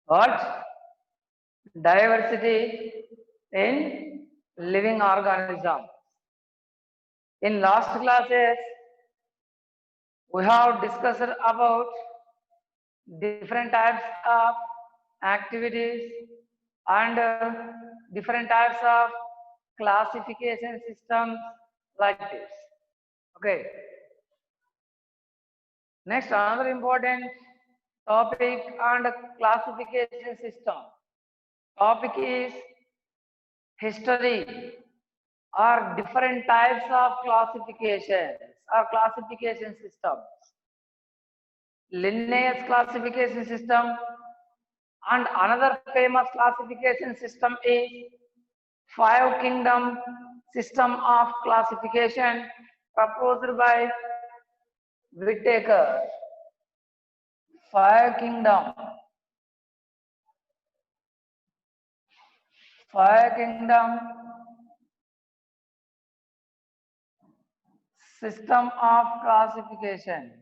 What? Diversity in living organism. In last classes, we have discussed about different types of activities and different types of classification systems like this. Okay. Next, another important topic and classification system. Topic is history or different types of classifications or classification systems. Linnaeus classification system and another famous classification system is five kingdom system of classification proposed by Whittaker. Five kingdom. Five kingdom system of classification.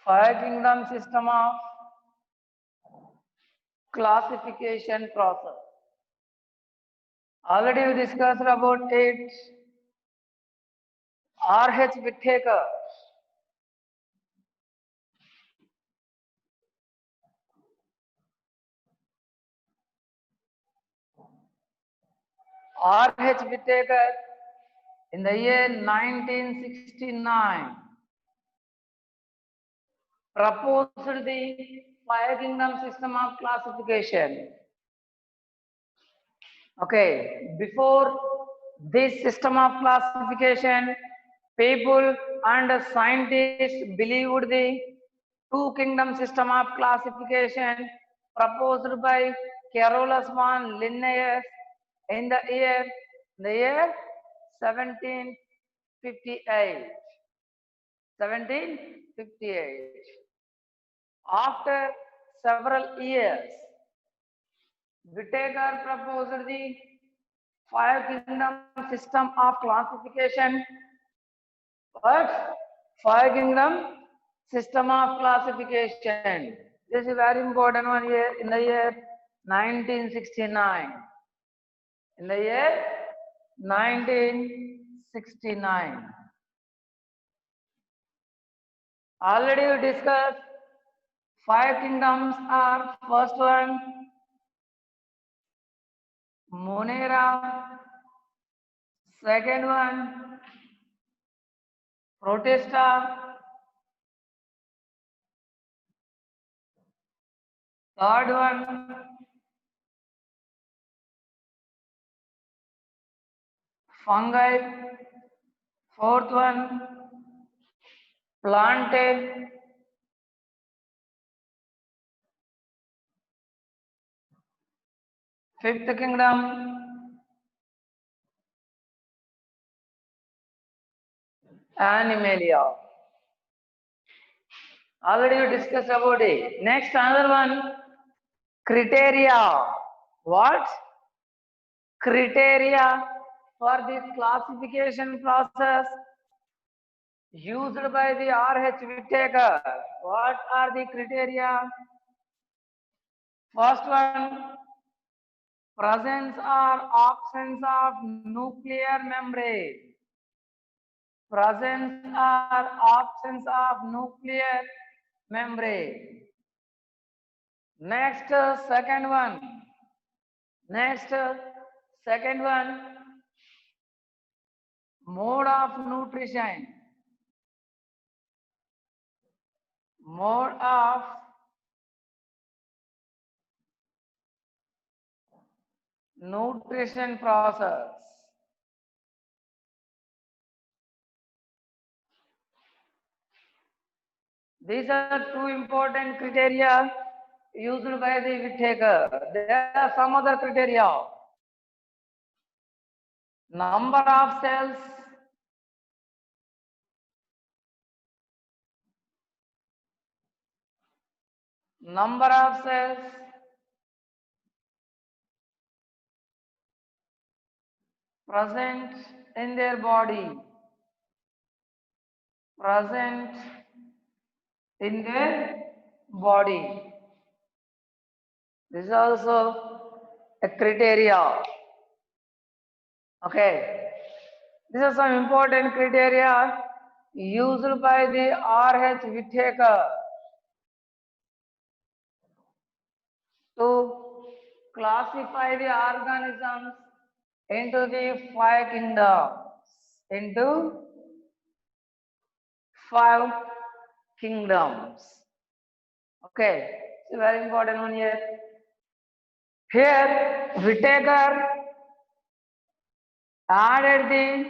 Five kingdom system of classification process. Already we discussed about it. R.H. Whittaker. R.H. Whittaker in the year 1969 proposed the five kingdom system of classification. Okay, before this system of classification, people and scientists believed the two kingdom system of classification proposed by Carolus von Linnaeus in the year 1758. 1758. After several years, Whittaker proposed the five kingdom system of classification. What? Five kingdom system of classification. This is very important one here in the year 1969. In the year 1969. Already we discussed five kingdoms are first one Monera, second one Protesta, third one fungi, fourth one plantae, fifth kingdom Animalia. Already you discussed about it. Next, another one, criteria. What? Criteria for this classification process used by the R.H. Whittaker. What are the criteria? First one, presence or absence of nuclear membrane. Presence or absence of nuclear membrane. Next, second one. Next, second one, mode of nutrition. Mode of nutrition process. These are two important criteria used by the Whittaker. There are some other criteria. Number of cells, number of cells, present in their body, present in their body. This is also a criteria. Okay. These are some important criteria used by the R.H. Whittaker to classify the organisms into the five kingdoms. Into five kingdoms. Okay, it's a very important one here. Here, Whittaker added the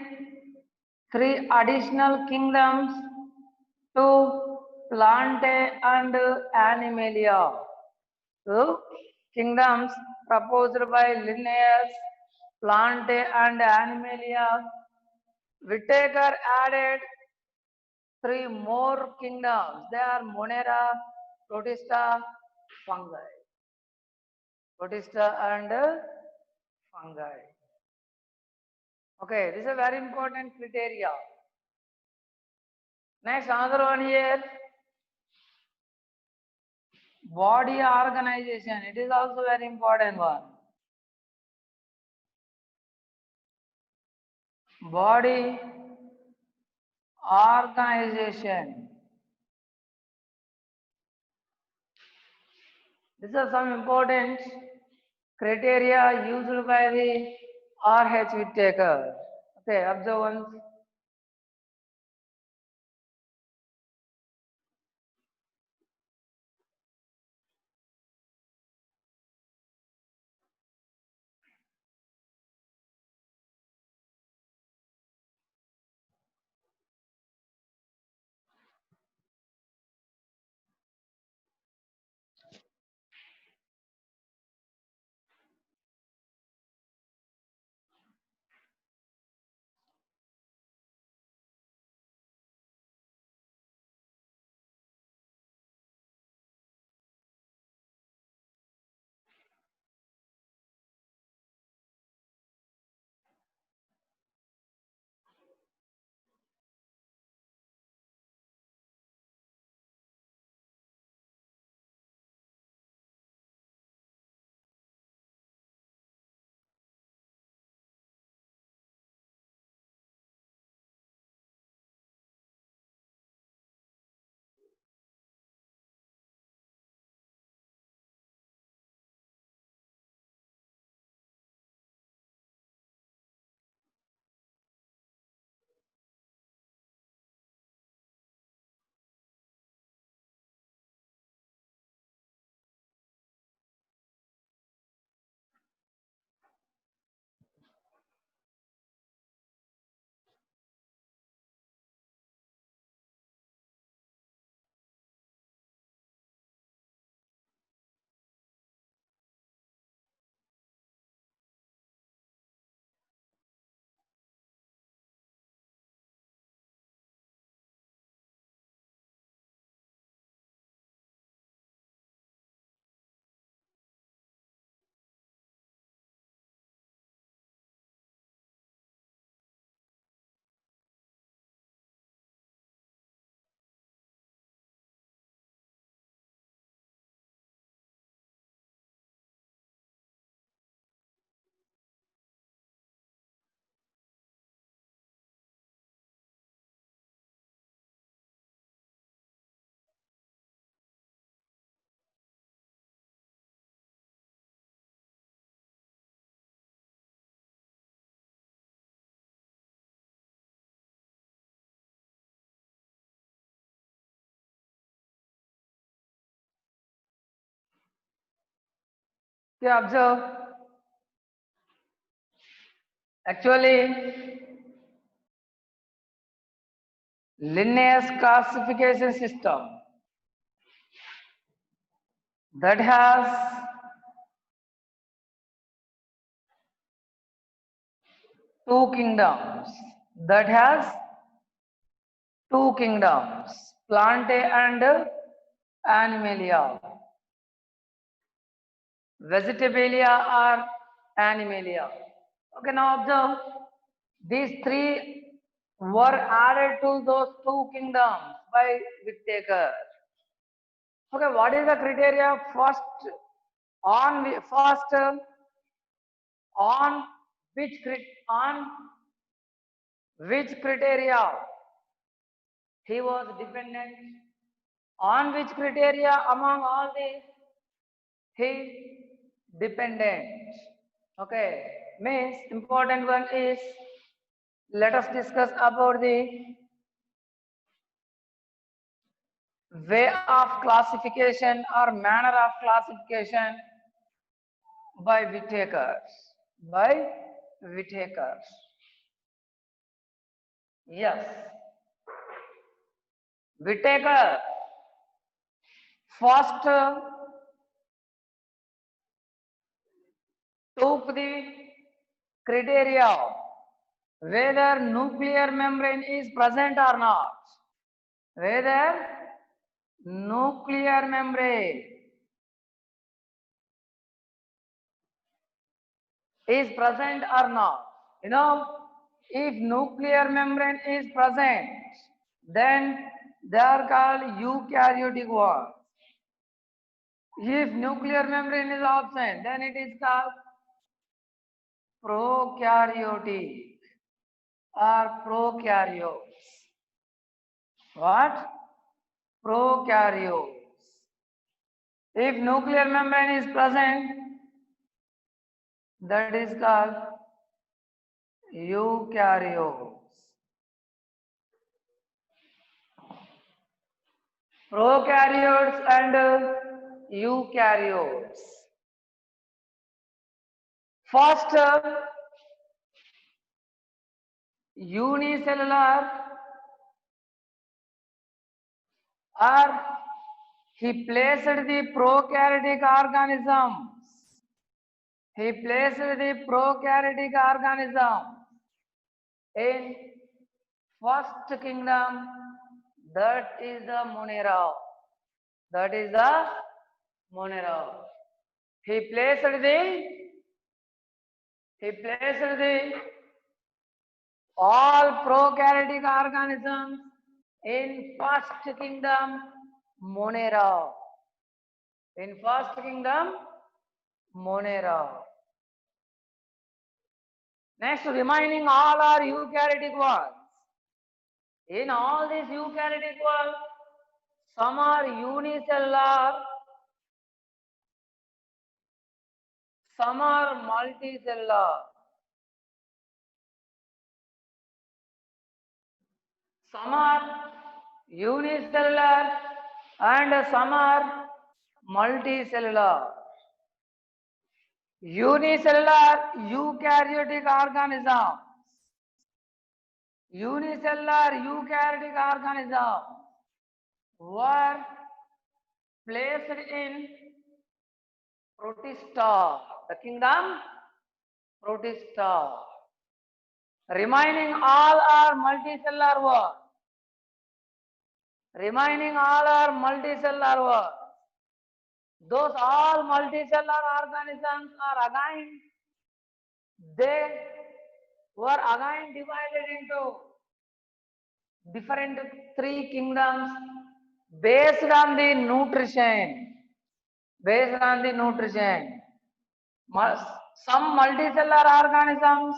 three additional kingdoms to Plantae and Animalia. Two kingdoms proposed by Linnaeus, Plantae and Animalia. Whittaker added three more kingdoms. They are Monera, Protista, fungi. Protista and fungi. Okay, this is a very important criteria. Next, another one here. Body organization. It is also very important one. Body organization. These are some important criteria used by the R.H. Whittaker. Okay, observe once. You observe. Actually, Linnaeus classification system that has two kingdoms. That has two kingdoms, Plantae and Animalia. Vegetabilia or Animalia. Okay, now observe these three were added to those two kingdoms by Whittaker. Okay, what is the criteria? First, on on which criteria he was dependent? On which criteria among all these he dependent? Okay, means important one is, let us discuss about the way of classification or manner of classification by Whittakers. By Whittakers. Yes. Whittaker first took the criteria whether nuclear membrane is present or not. Whether nuclear membrane is present or not. You know, if nuclear membrane is present, then they are called eukaryotic ones. If nuclear membrane is absent, then it is called prokaryotic or prokaryotes. What? Prokaryotes. If nuclear membrane is present, that is called eukaryotes. Prokaryotes and eukaryotes. First, unicellular, or he placed the prokaryotic organisms. He placed the prokaryotic organism in first kingdom, that is the Monera. That is the Monera. He placed the all prokaryotic organisms in first kingdom Monera. In first kingdom Monera. Next, remaining all are eukaryotic ones. In all these eukaryotic ones, some are unicellular, some are multicellular. Some are unicellular and some are multicellular. Unicellular eukaryotic organisms. Unicellular eukaryotic organisms were placed in Protista, the kingdom Protista. Remaining all are multicellular ones. Remaining all are multicellular ones. Those all multicellular organisms are again, they were again divided into different three kingdoms based on the nutrition. Based on the nutrition. Some multicellular organisms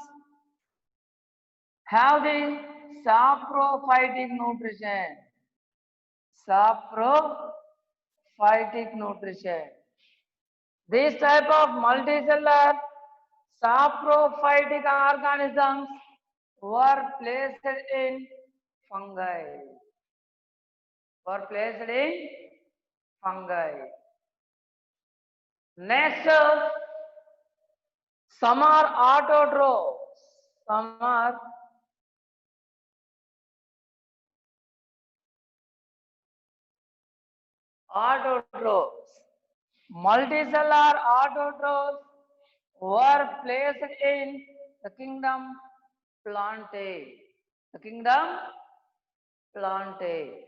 have the saprophytic nutrition. Saprophytic nutrition. This type of multicellular saprophytic organisms were placed in fungi. Were placed in fungi. Next, some are autotrophs. Some are autotrophs. Multicellular autotrophs were placed in the kingdom Plantae. The kingdom Plantae.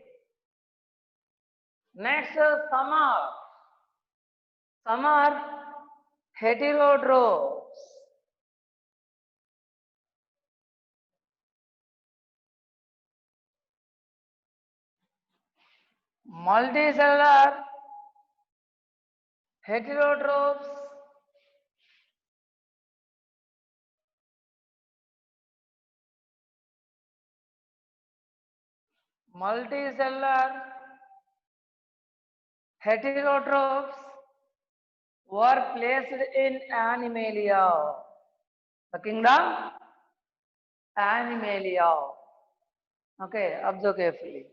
Next, some are heterotrophs. multicellular heterotrophs, multicellular heterotrophs were placed in Animalia. The kingdom Animalia. Okay, observe carefully.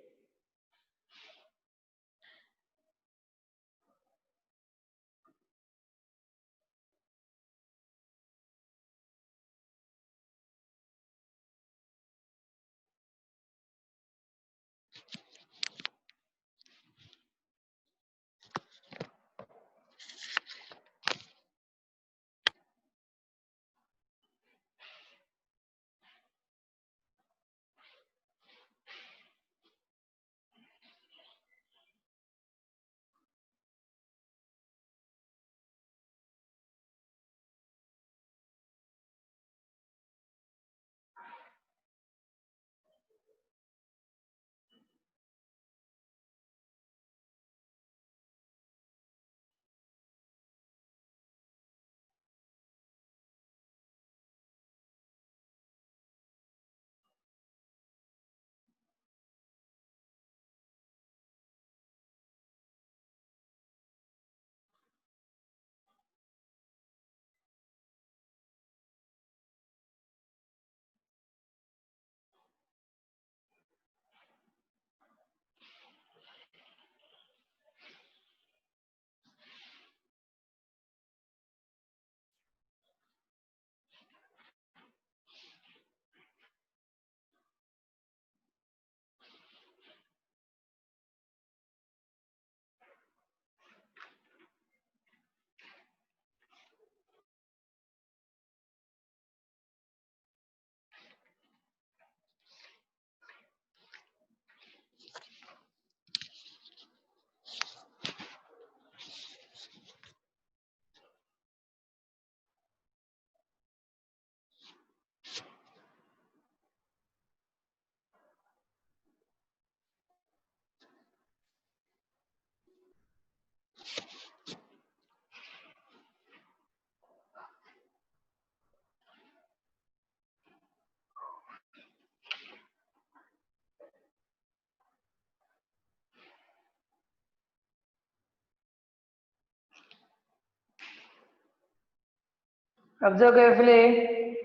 Observe carefully.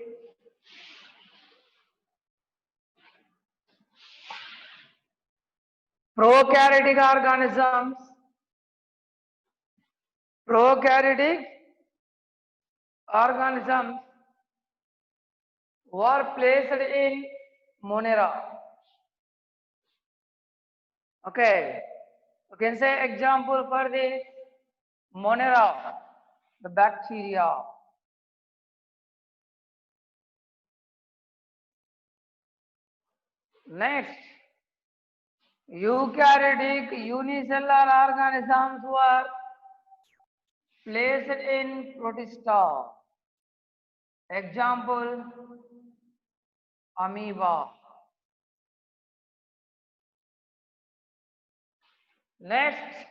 Prokaryotic organisms were placed in Monera. Okay, you can say example for the Monera, the bacteria. Next, eukaryotic unicellular organisms were placed in Protista. Example, amoeba. Next,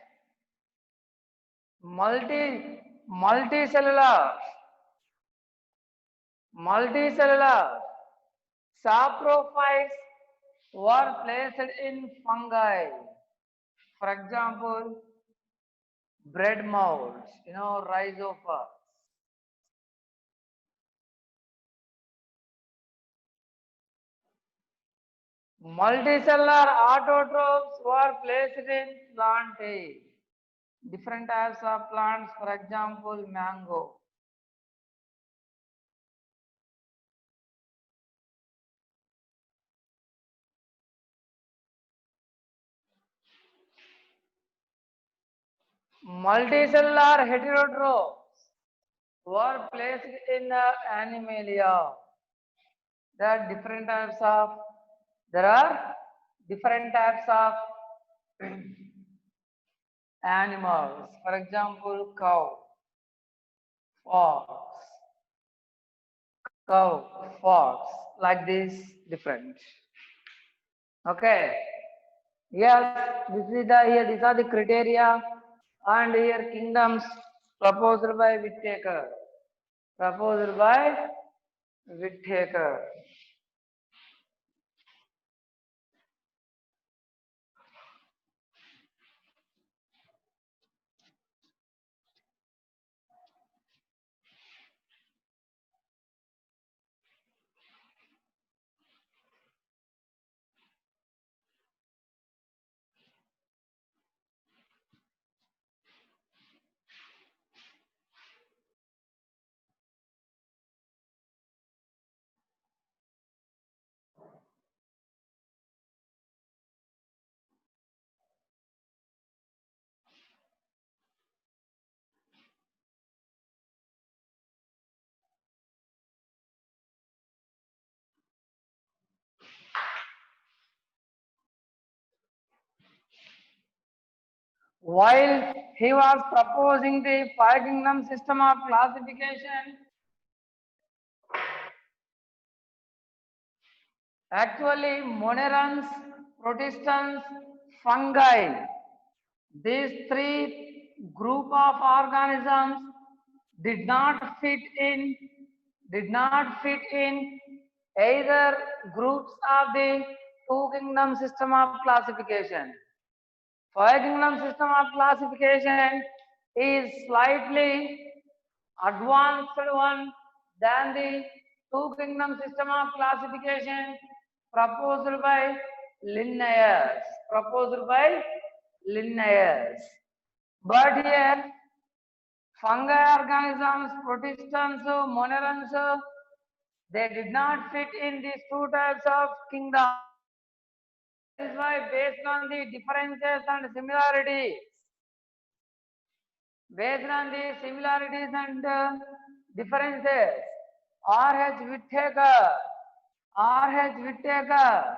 multicellular saprophytes were placed in fungi. For example, bread molds, rhizophus. Multicellular autotrophs were placed in plantae. Different types of plants, for example, mango. Multicellular heterotrophs were placed in Animalia. There are different types of animals. For example, fox, fox, like this, different. Okay. Yes. this is the here. These are the criteria, and here kingdoms proposed by Whittaker. Proposed by Whittaker. While he was proposing the five kingdom system of classification, actually Monerans, Protistans, fungi, these three group of organisms did not fit in either groups of the two kingdom system of classification. Five kingdom system of classification is slightly advanced one than the two kingdom system of classification proposed by Linnaeus. Proposed by Linnaeus. But here, fungi organisms, protistans, monerans, they did not fit in these two types of kingdom. That is why, based on the differences and similarities, differences, R.H. Whittaker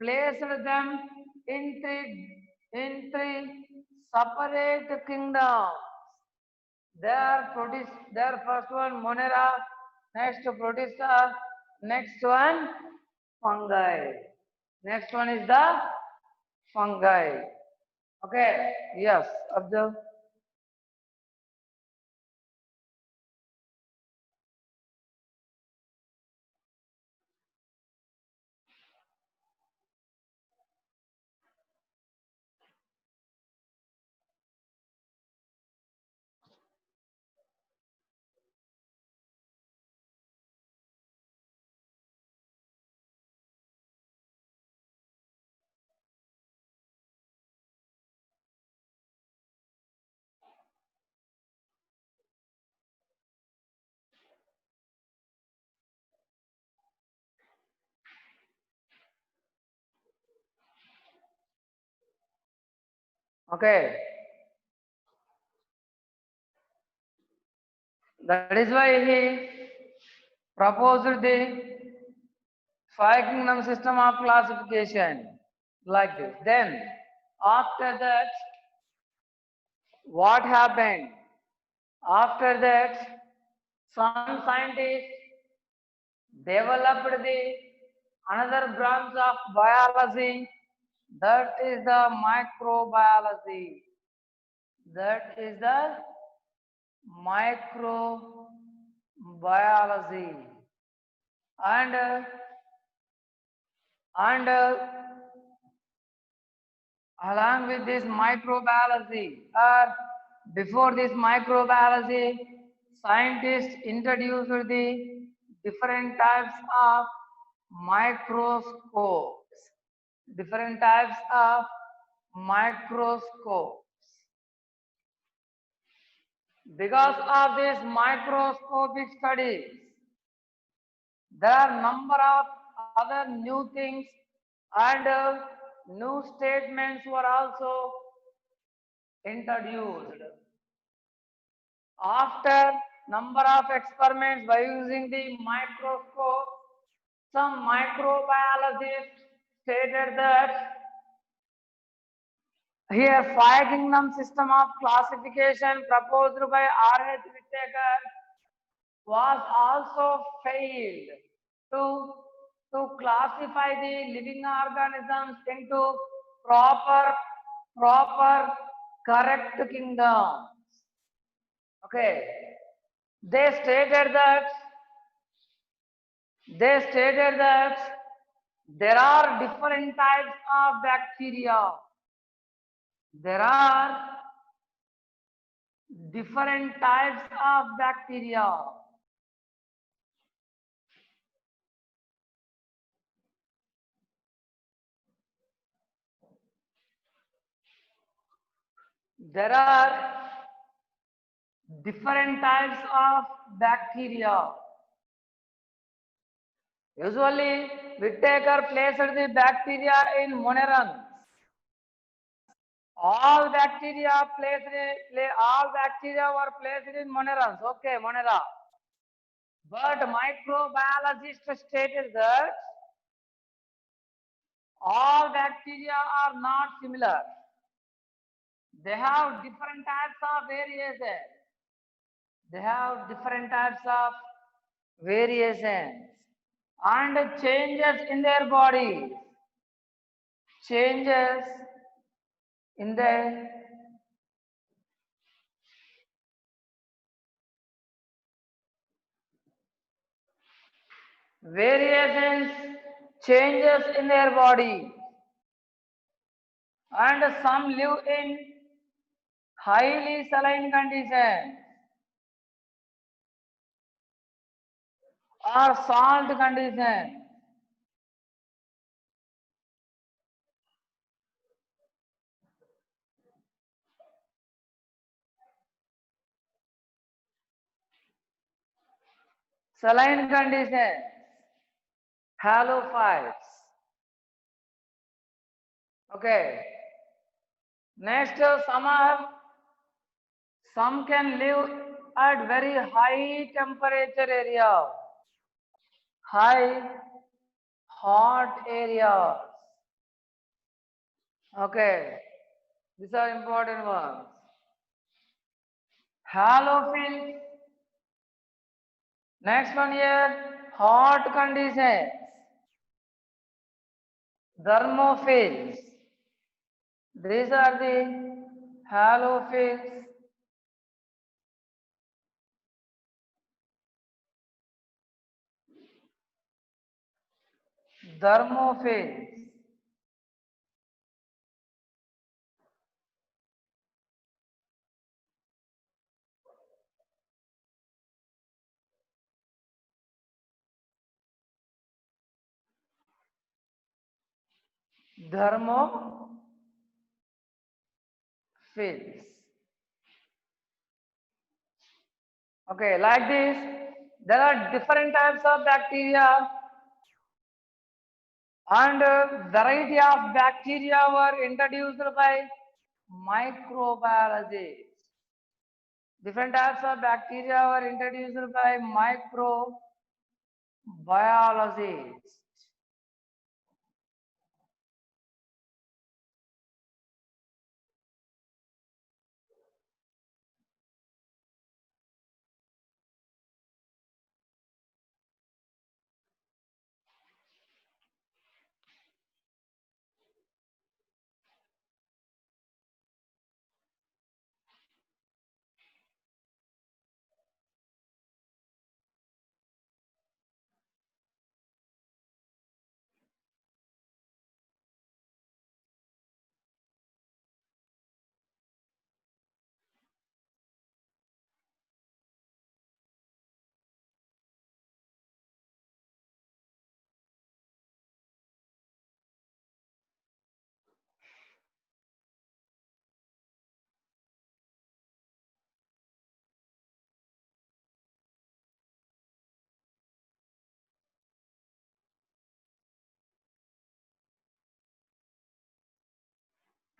placed them in three separate kingdoms. Their first one Monera, next Protista, next one fungi. Next one is the fungi. Okay, yes, observe. Okay, that is why he proposed the five kingdom system of classification like this. Then, after that, what happened? After that, some scientists developed the another branch of biology, that is the microbiology. That is the microbiology. And and along with this microbiology, or before this microbiology, scientists introduced the different types of microscopes. Different types of microscopes. Because of these microscopic studies, there are number of other new things, and new statements were also introduced. After number of experiments by using the microscope, some microbiologists stated that here five kingdom system of classification proposed by R.H. Whittaker was also failed to classify the living organisms into proper proper, correct kingdoms. Okay. They stated that there are different types of bacteria. There are different types of bacteria. There are different types of bacteria. Usually, Whittaker placed the bacteria in monerans. All bacteria were placed in monerans. Okay, monera. But microbiologists stated that all bacteria are not similar. They have different types of variation. They have different types of variations and changes in their bodies. Changes in their variations, changes in their body, and some live in highly saline conditions or salt conditions. Saline conditions, halophytes. Okay. Next, some can live at very high temperature area, high hot areas. Okay, these are important ones. Halophils. Next one here, hot conditions. Thermophils. These are the halophils. Thermophils. Thermophils. Okay, like this, there are different types of bacteria and variety of bacteria were introduced by microbiologists. Different types of bacteria were introduced by microbiologists.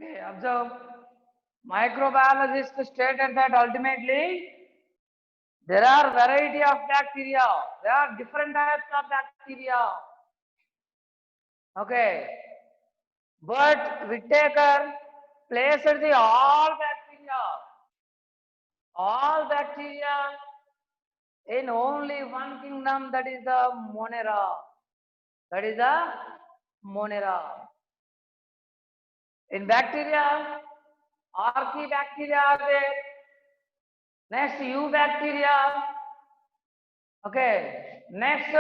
Okay, observe. Microbiologists stated that ultimately there are variety of bacteria. There are different types of bacteria. Okay. But Whittaker placed the all bacteria in only one kingdom, that is the Monera. That is the Monera. In bacteria, Archaebacteria are there. Next, eubacteria. Okay. Next,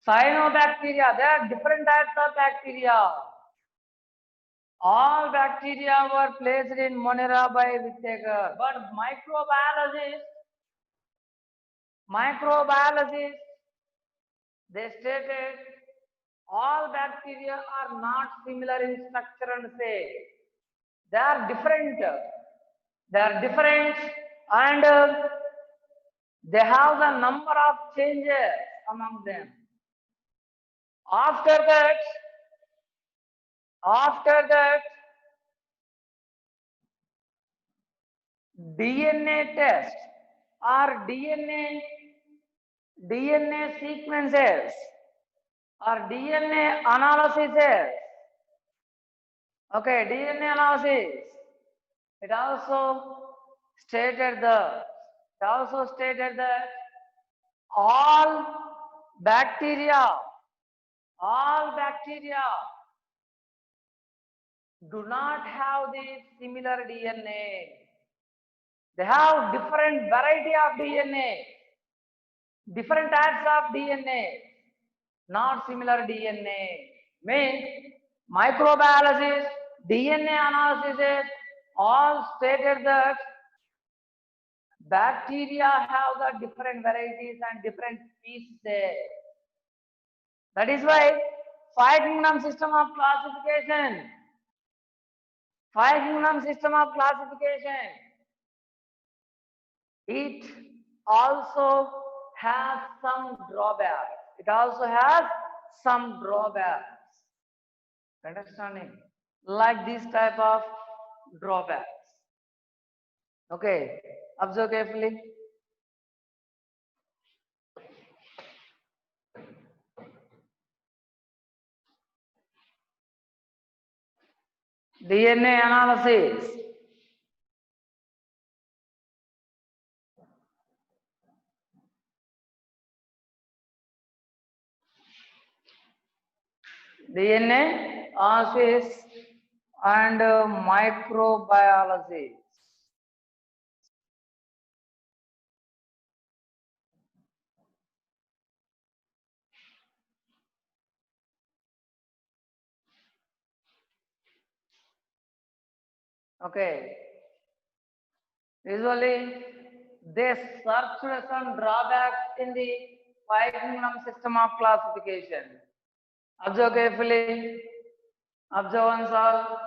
cyanobacteria. There are different types of bacteria. All bacteria were placed in Monera by Whittaker, but microbiologists, they stated all bacteria are not similar in structure and shape. They are different. They are different, and they have a number of changes among them. After that, DNA test or DNA sequences or DNA analysis. Okay, DNA analysis. It also stated that all bacteria, all bacteria do not have the similar DNA. They have different variety of DNA, different types of DNA, not similar DNA. Means microbiologists, DNA analysis all stated that bacteria have the different varieties and different species. That is why five kingdom system of classification. Five kingdom system of classification. It also has some drawbacks. It also has some drawbacks. Understanding? Like this type of drawbacks. Okay, observe carefully. DNA analysis. DNA analysis and microbiology. Okay. Usually, they search some drawbacks in the five kingdom system of classification. Observe carefully. Observe all.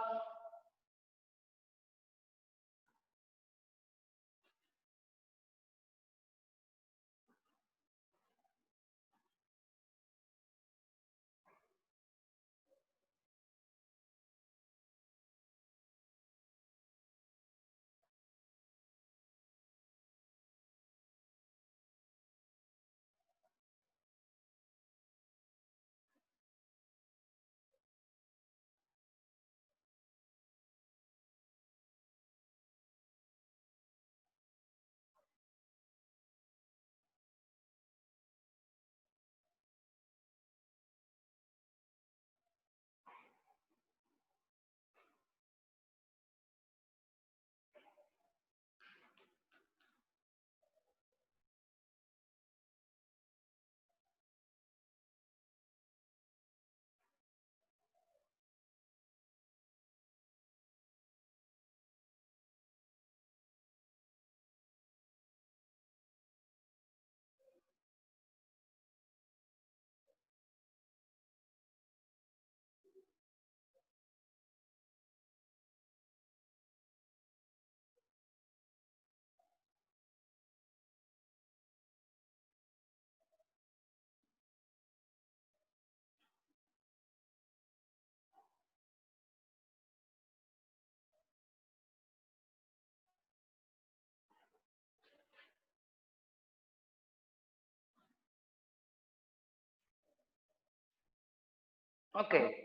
Okay.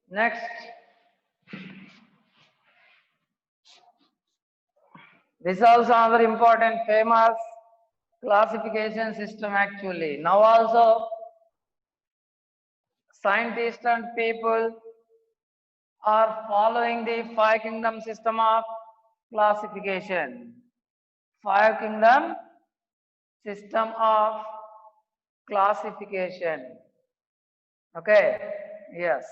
Next. This is also another important famous classification system actually. Now also scientists and people are following the five kingdom system of classification. Five kingdom system of classification. Okay, yes.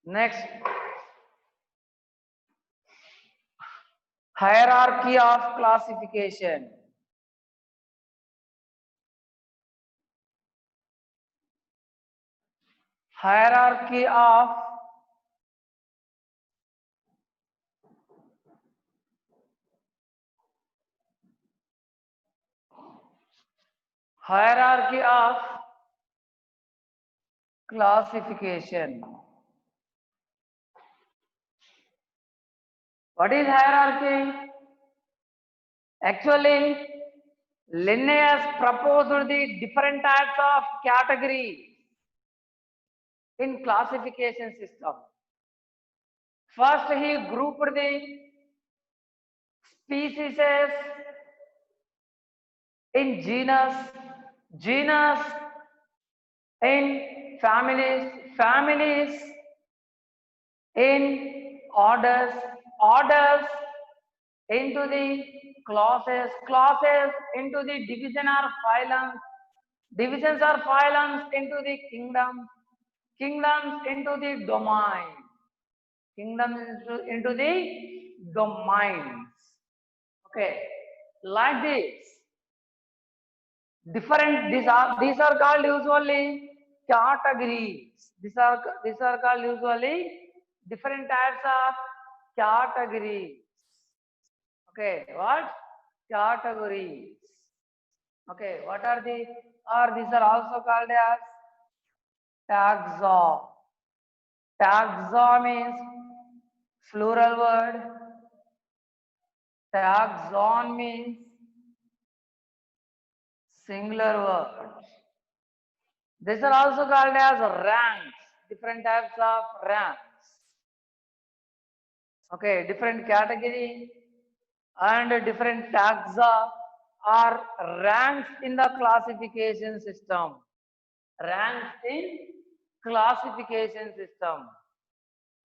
Next, hierarchy of classification. Hierarchy of classification. What is hierarchy? Actually, Linnaeus proposed the different types of categories in classification system. First, he grouped the species in genus in families in orders into the classes into the divisions or phylums into the kingdoms into the into the domains. Okay, like this. These are called usually categories. These are called usually different types of categories. Okay, what? Categories. Okay, what are the, or these are also called as taxa. Taxa means plural word. Taxon means singular word. These are also called as ranks, different types of ranks. Okay, different category and different taxa are ranks in the classification system. Ranks in classification system.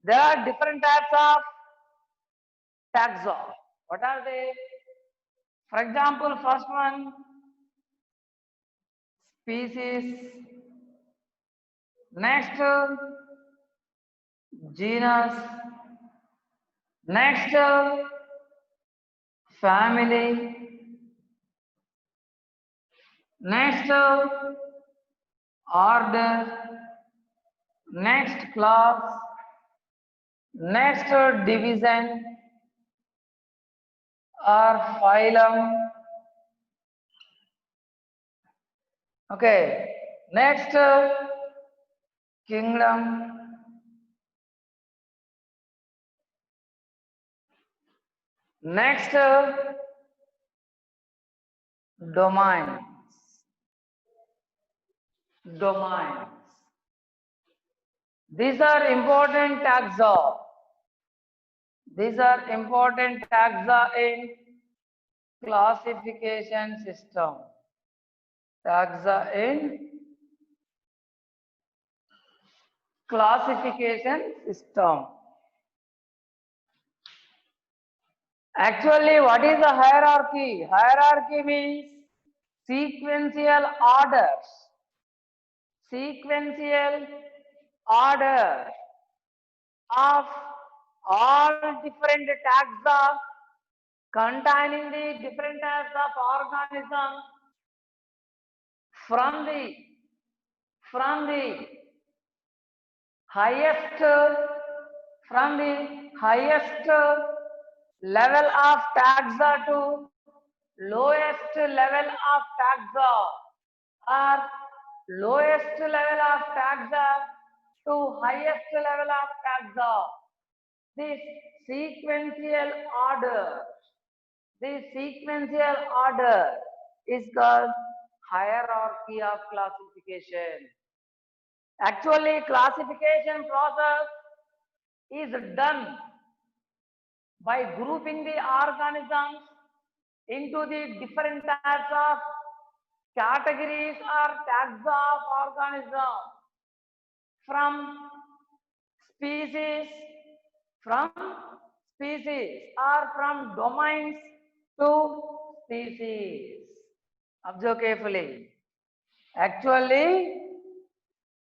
There are different types of taxa. What are they? For example, first one, species. Next, genus. Next, family. Next, order. Next, class. Next, division or phylum. Okay. Next, kingdom. Next, domains. Domains. These are important taxa. These are important taxa in classification system. Taxa in classification system. Actually, what is a hierarchy? Hierarchy means sequential orders. Sequential order of all different taxa containing the different types of organisms from the highest level of taxa to lowest level of taxa, or lowest level of taxa to highest level of taxa. This sequential order, is called hierarchy of classification. Actually, classification process is done by grouping the organisms into the different types of categories or taxa of organisms, from species, from or from domains to species. Observe carefully. Actually,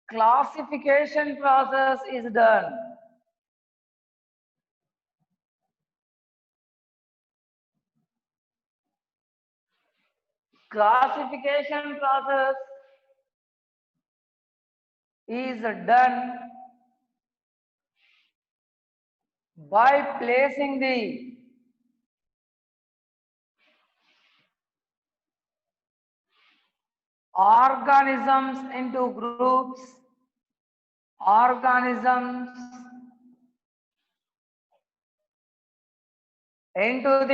classification process is done by placing the organisms into groups, into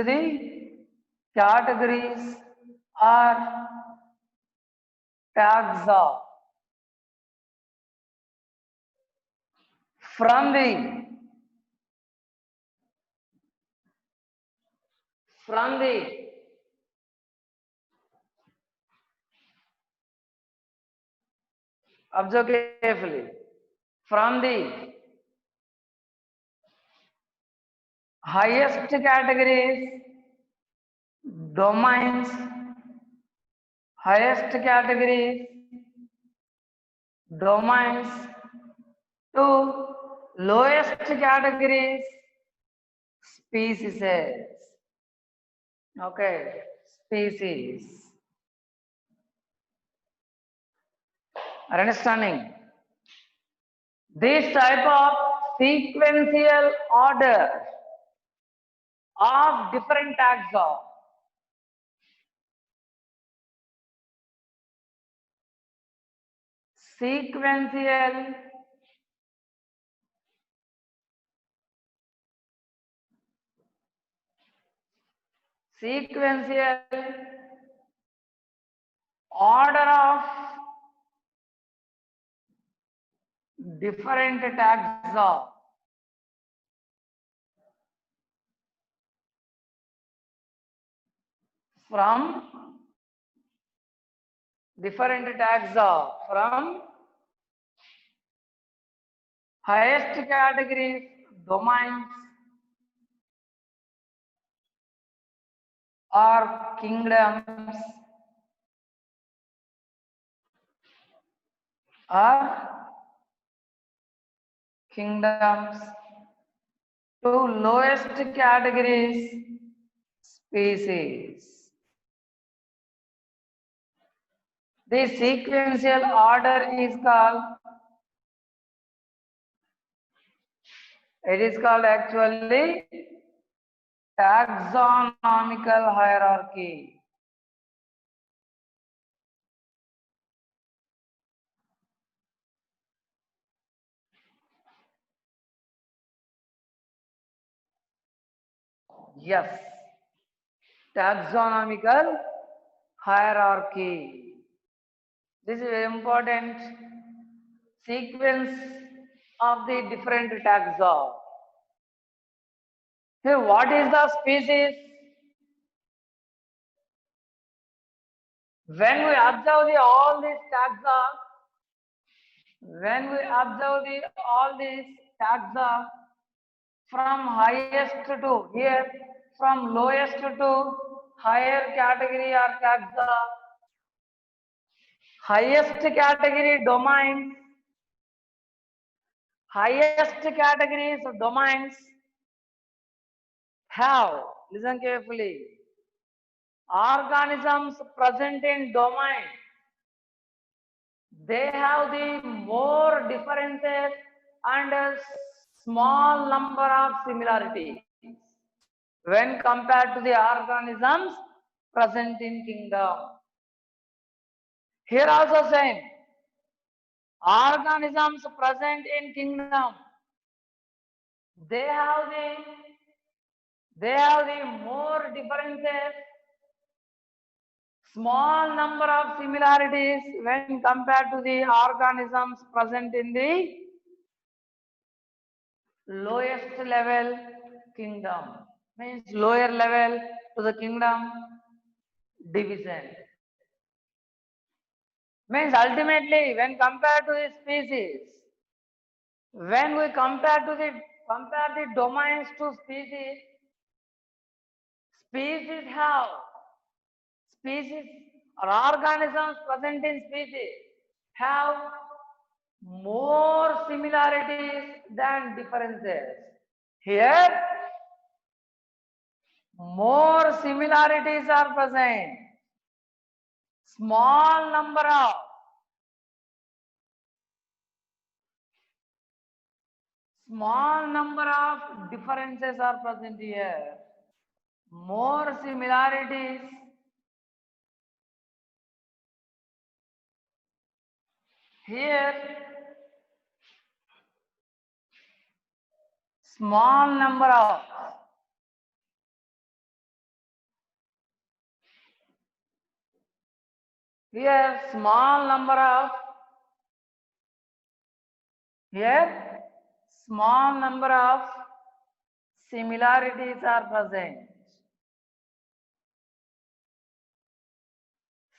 the categories, or taxa. From the observe carefully, from the highest categories, domains, to lowest categories, species. Okay, species. Are you understanding? This type of sequential order of different taxa sequential order of different taxa from highest categories, domains, or kingdoms, to lowest categories, species. This sequential order is called, actually taxonomical hierarchy. Yes, taxonomical hierarchy. This is very important sequence of the different taxa. Hey, what is the species? When we observe all these taxa, from highest to here, from lowest to higher category or taxa, highest category domain, highest categories of domains have, listen carefully, organisms present in domain, they have the more differences and a small number of similarities when compared to the organisms present in kingdom. Here also same, organisms present in kingdom, they have the more differences, small number of similarities when compared to the organisms present in the lowest level kingdom, means lower level to the kingdom division. Means ultimately when compared to the species, when we compare the domains to species, species or organisms present in species have more similarities than differences. Here, more similarities are present. Small number of differences are present here. More similarities. Here, small number of here small number of here small number of similarities are present.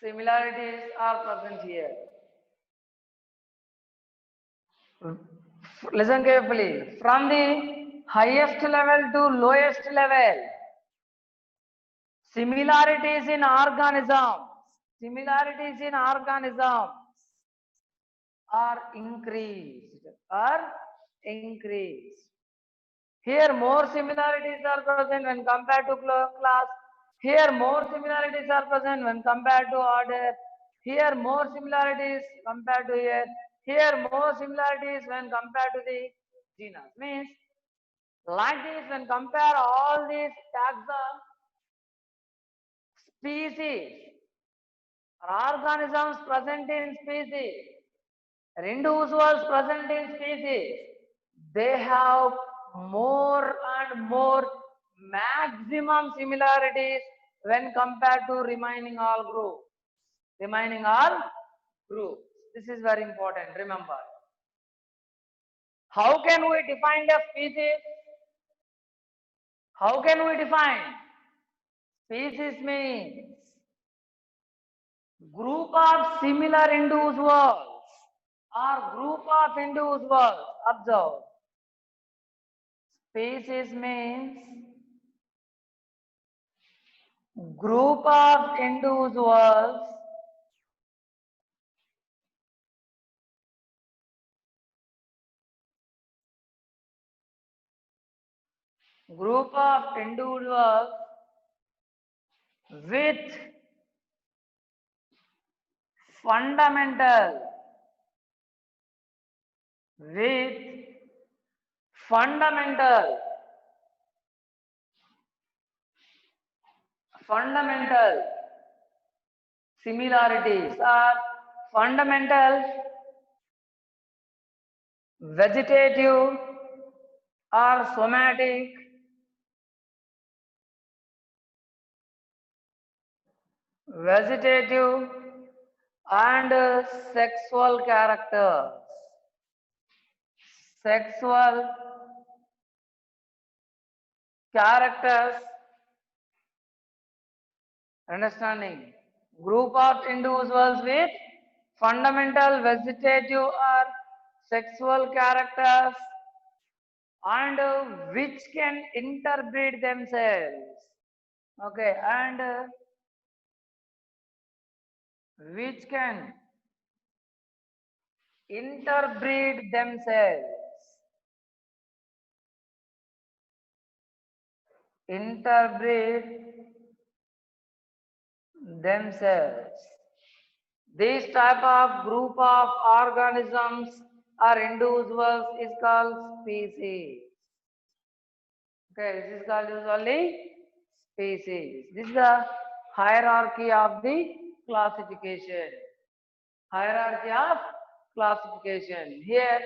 Similarities are present here. Listen carefully. From the highest level to lowest level, similarities in organisms are increased. Here more similarities are present when compared to class. Here more similarities are present when compared to order. Here more similarities compared to here. Here more similarities when compared to the genus. Means like this, when compare all these taxa, species or organisms present in species, or individuals present in species, they have more and more maximum similarities when compared to remaining all groups. This is very important, remember. How can we define the species? How can we define? Species means group of similar individuals or group of individuals. Observe. Species means group of individuals with fundamental similarities are fundamental, vegetative or somatic, and sexual characters. Understanding? Group of individuals with fundamental vegetative or sexual characters and which can interbreed themselves. Okay, and which can interbreed themselves. interbreed themselves. This type of group of organisms or individuals is called species. Okay, this is called usually species. This is the hierarchy of the classification. Hierarchy of classification. Here,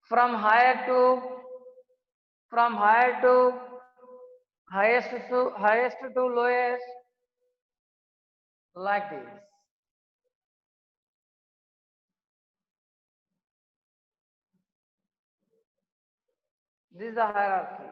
from higher to highest to lowest, like this. This is the hierarchy.